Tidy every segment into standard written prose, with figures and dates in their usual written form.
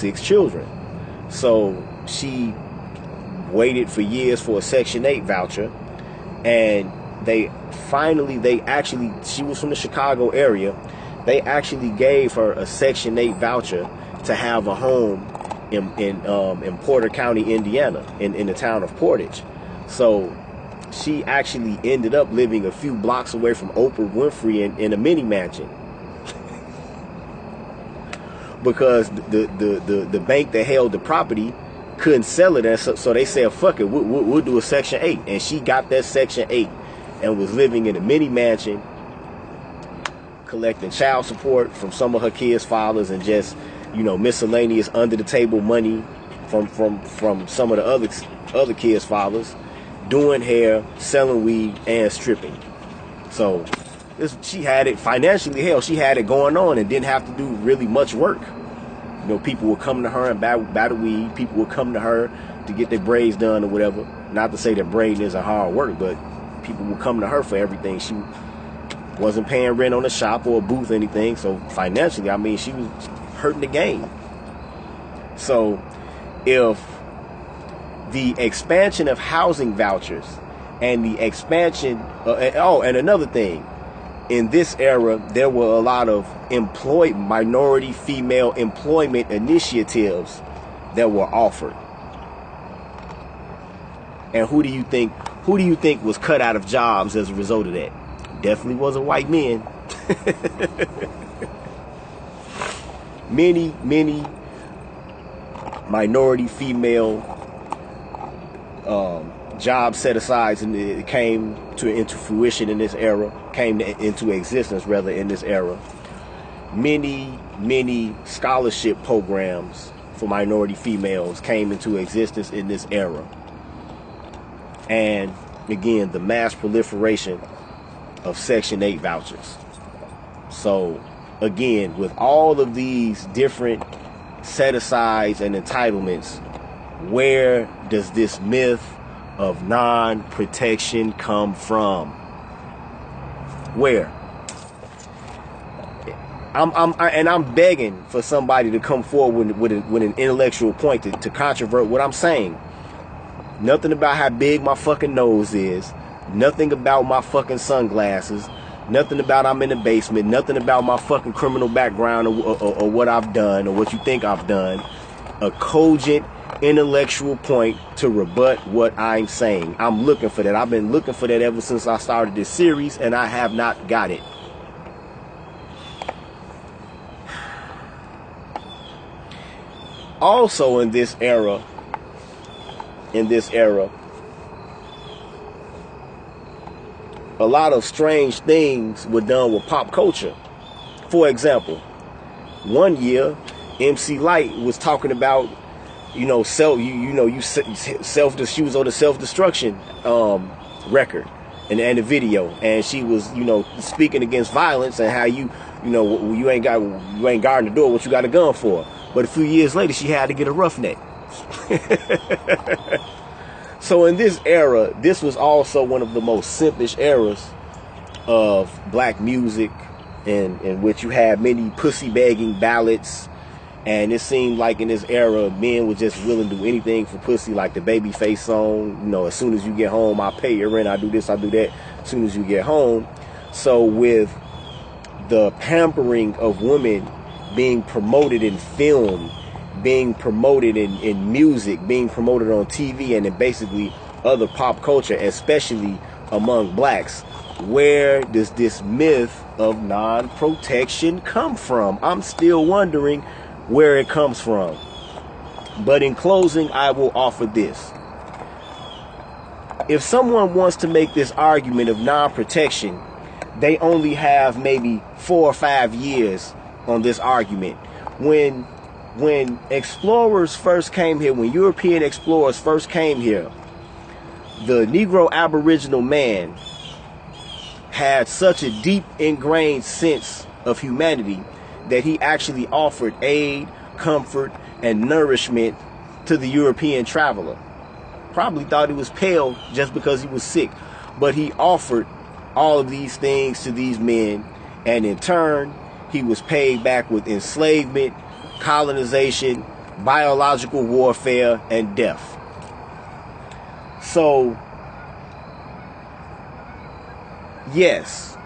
6 children. So she waited for years for a Section 8 voucher, and she was from the Chicago area. They actually gave her a Section 8 voucher to have a home in Porter County, Indiana, in the town of Portage. So she actually ended up living a few blocks away from Oprah Winfrey in a mini mansion. Because the bank that held the property couldn't sell it, and so they said, fuck it, we'll do a Section 8. And she got that Section 8 and was living in a mini mansion, collecting child support from some of her kids' fathers, and just, miscellaneous under the table money from some of the other kids' fathers, doing hair, selling weed, and stripping. So she had it financially. Hell, she had it going on and didn't have to do really much work. People would come to her and buy the weed. People would come to her to get their braids done or whatever. Not to say that braiding isn't hard work, but people would come to her for everything. She wasn't paying rent on a shop or a booth or anything. So financially, she was hurting the game. So if the expansion of housing vouchers and the expansion, and another thing, in this era, there were a lot of minority female employment initiatives that were offered. And who do you think was cut out of jobs as a result of that? Definitely wasn't white men. Many minority female job set-asides, and it came into fruition in this era, into existence in this era. Many scholarship programs for minority females came into existence in this era. And again, the mass proliferation of Section 8 vouchers. So again, with all of these different set-asides and entitlements, where does this myth of non-protection come from? Where? I'm begging for somebody to come forward with an intellectual point to controvert what I'm saying. Nothing about how big my fucking nose is. Nothing about my fucking sunglasses. Nothing about I'm in the basement. Nothing about my fucking criminal background or what I've done or what you think I've done. A cogent intellectual point to rebut what I'm saying. I'm looking for that. I've been looking for that ever since I started this series, and I have not got it. Also in this era, a lot of strange things were done with pop culture. For example, one year, MC Lyte was talking about, she was on the self-destruction record and the video, and she was, speaking against violence and how you ain't guarding the door, what you got a gun for. But a few years later, she had to get a roughneck. So in this era, this was also one of the most simpish eras of black music, in which you had many pussy begging ballads. And it seemed like in this era, men were just willing to do anything for pussy, like the Babyface song, as soon as you get home, I pay your rent, I do this, I do that, as soon as you get home. So with the pampering of women being promoted in film, being promoted in music, being promoted on TV, and in basically other pop culture, especially among blacks, where does this myth of non-protection come from? I'm still wondering where it comes from. But in closing, I will offer this. If someone wants to make this argument of non-protection, they only have maybe 4 or 5 years on this argument. When explorers first came here, when European explorers first came here, the Negro Aboriginal man had such a deep ingrained sense of humanity that he actually offered aid, comfort, and nourishment to the European traveler. Probably thought he was pale just because he was sick, but he offered all of these things to these men, and in turn, he was paid back with enslavement, colonization, biological warfare, and death. So, yes,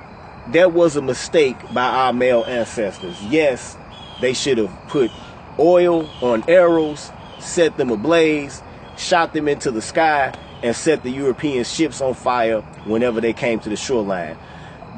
there was a mistake by our male ancestors. Yes, they should have put oil on arrows, set them ablaze, shot them into the sky, and set the European ships on fire whenever they came to the shoreline.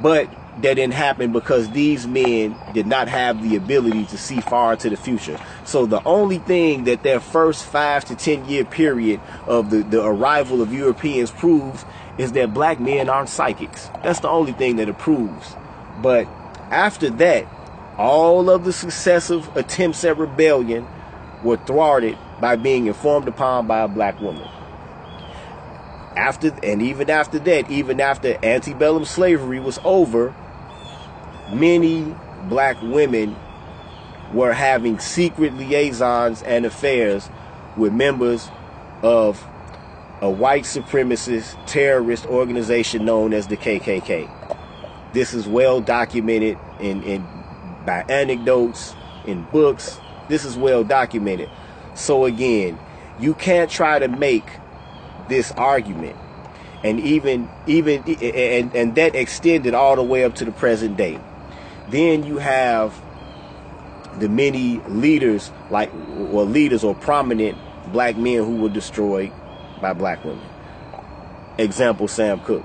But that didn't happen because these men did not have the ability to see far into the future. So the only thing that their first 5 to 10 year period of the arrival of Europeans proves is that black men aren't psychics. That's the only thing that it proves. But after that, all of the successive attempts at rebellion were thwarted by being informed upon by a black woman. Even after that, even after antebellum slavery was over, many black women were having secret liaisons and affairs with members of a white supremacist terrorist organization known as the KKK. This is well documented by anecdotes, in books. This is well documented. So again, you can't try to make this argument, and and that extended all the way up to the present day. Then you have the many leaders, leaders or prominent black men who were destroyed by black women. Example, Sam Cooke.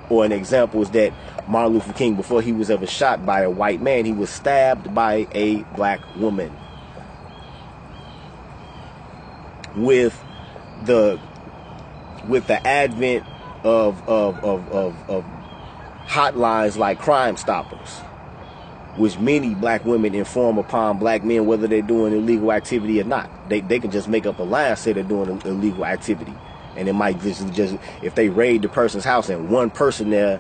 Or an example is that Martin Luther King, before he was ever shot by a white man, he was stabbed by a black woman. With the advent of hotlines like Crime Stoppers, which many black women inform upon black men whether they're doing illegal activity or not. They can just make up a lie, say they're doing illegal activity, and it might just if they raid the person's house and one person there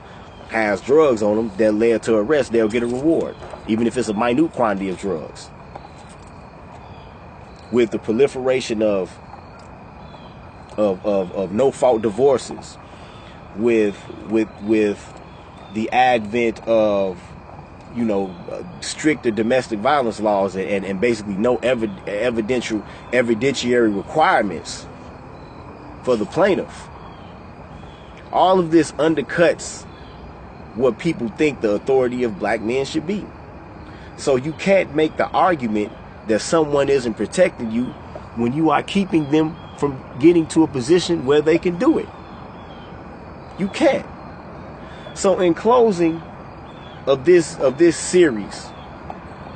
has drugs on them that led to arrest, they'll get a reward, even if it's a minute quantity of drugs. With the proliferation of no-fault divorces, with the advent of stricter domestic violence laws and basically no evidentiary requirements for the plaintiff, all of this undercuts what people think the authority of black men should be. So you can't make the argument that someone isn't protecting you when you are keeping them from getting to a position where they can do it. You can't. So in closing of this series,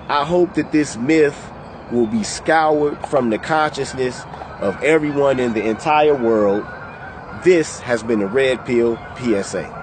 I hope that this myth will be scoured from the consciousness of everyone in the entire world. This has been the Red Pill PSA.